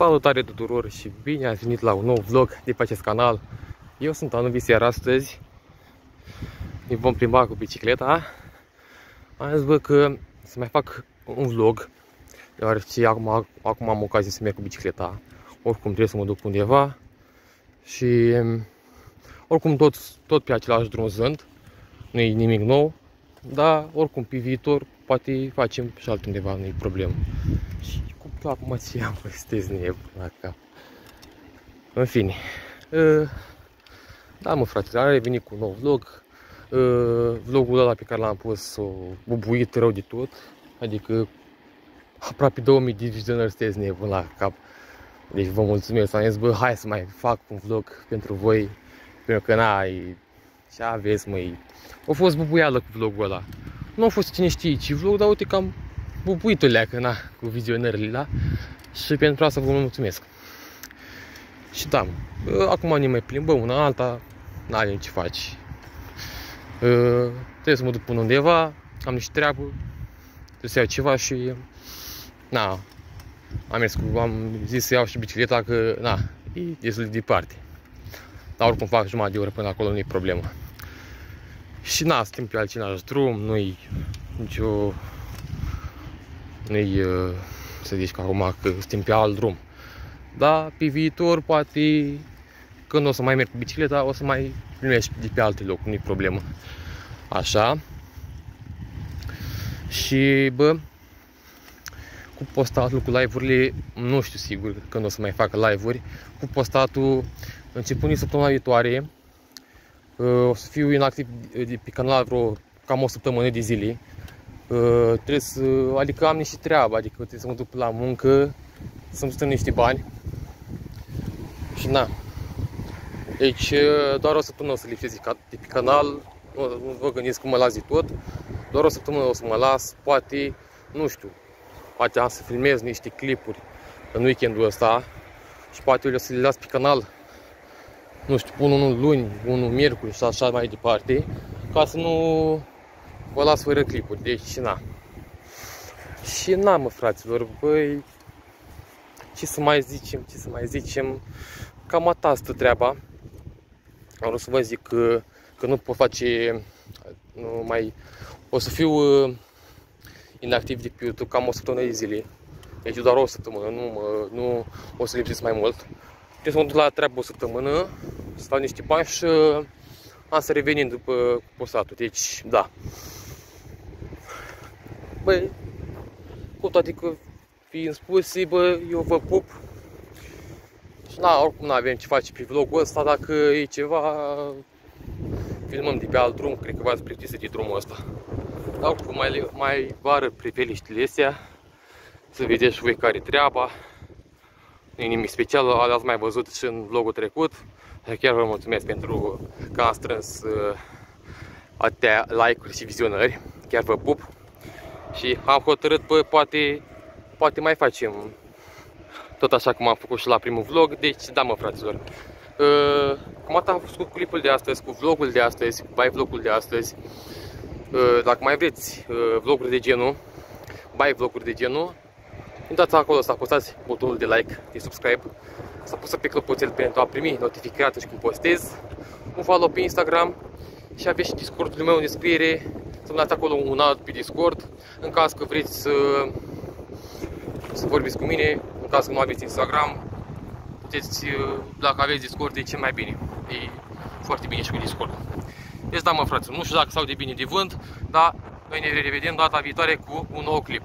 Salutare tuturor și bine ați venit la un nou vlog de pe acest canal. Eu sunt Anu Vis, iar astăzi ne vom plimba cu bicicleta. Am zis, bă, că să mai fac un vlog, deoarece acum am ocazie să merg cu bicicleta. Oricum trebuie să mă duc undeva și oricum tot pe același drum sunt. Nu e nimic nou, dar oricum pe viitor poate facem și altundeva, nu e problemă. Și cum că acum ce am păstez nebun la cap. În fine, da, mă, frate, am revenit cu un nou vlog. Vlogul ăla pe care l-am pus o bubuit rău de tot, adică aproape 2000 de vizionări, sunteți nebun la cap. Deci vă mulțumesc, am zis, bă, hai să mai fac un vlog pentru voi, pentru că n-ai, ce aveți, măi. A fost bubuială cu vlogul ăla. Nu a fost cine știe ce vlog, dar uite că am bubuit-o leacă, na, cu vizionările, da? Și pentru asta vă mulțumesc. Și da, acum ne mai plimbăm una alta, n-avem ce faci. Trebuie să mă duc până undeva, am niște treabă, trebuie să iau ceva și, na, am zis să iau și bicicleta, că, na, e destul de departe. Dar oricum fac jumătate de oră până acolo, nu e problemă. Și na, suntem pe același drum, nu-i nicio, nu-i, să zici că acum că suntem pe alt drum. Dar pe viitor, poate, când o să mai merg cu bicicleta, o să mai primești de pe alte locuri, nu-i problemă. Așa. Și, bă, cu postatul, cu live-urile, nu știu sigur când o să mai fac live-uri. Cu postatul, începând de săptămâna viitoare, o să fiu inactiv pe canal vreo cam o săptămână de zile. Trebuie să, adică am niște treabă, adică trebuie să mă duc la muncă, să-mi strâng niște bani. Și na. Deci doar o săptămână o să lipsesc de pe canal, nu vă gândiți că mă las de tot. Doar o săptămână o să mă las, poate, nu știu, poate am să filmez niște clipuri în weekendul ăsta și poate eu o să le las pe canal, nu știu, unul luni, unul miercuri și așa mai departe, ca să nu vă las fără clipuri, deci na. Și na, mă, fraților, băi, ce să mai zicem, cam atât stă treaba. Vreau să vă zic că nu pot face, o să fiu inactiv de pe YouTube cam o săptămână de zile. Deci doar o săptămână, nu o să lipsesc mai mult. Trebuie să mă duc la treabă o săptămână, să fac niște bani și am să revenim după postatul. Deci, da. Băi, cu toate că fiind spuse, bă, eu vă pup. Și na, oricum nu avem ce face pe vlogul ăsta, dacă e ceva, filmăm de pe alt drum, cred că v-ați plictisit de drumul ăsta. Dar oricum mai vă arăt priveliștile astea, să vedeți și voi care e treaba. Nu e nimic special, ați mai văzut și în vlogul trecut. Chiar vă mulțumesc pentru că am strâns atâtea like-uri și vizionări. Chiar vă pup. Și am hotărât, bă, poate mai facem tot așa cum am făcut și la primul vlog. Deci, da, mă, fraților. Cam atât a fost cu clipul de astăzi, cu vlogul de astăzi, cu vlogul de astăzi. Dacă mai vreți vloguri de genul, vloguri de genul, intrați acolo să apăsați butonul de like, de subscribe, să apăsați pe clopoțel pentru a primi notificate și când postez, un follow pe Instagram și aveți și Discordul meu în descriere, să-mi dați acolo un alt pe Discord, în caz că vreți să vorbiți cu mine, în caz că nu aveți Instagram, puteți, dacă aveți Discord, e cel mai bine, e foarte bine și cu Discord. Deci da, mă, fraților, nu știu dacă s-aude bine de vânt, dar noi ne revedem data viitoare cu un nou clip.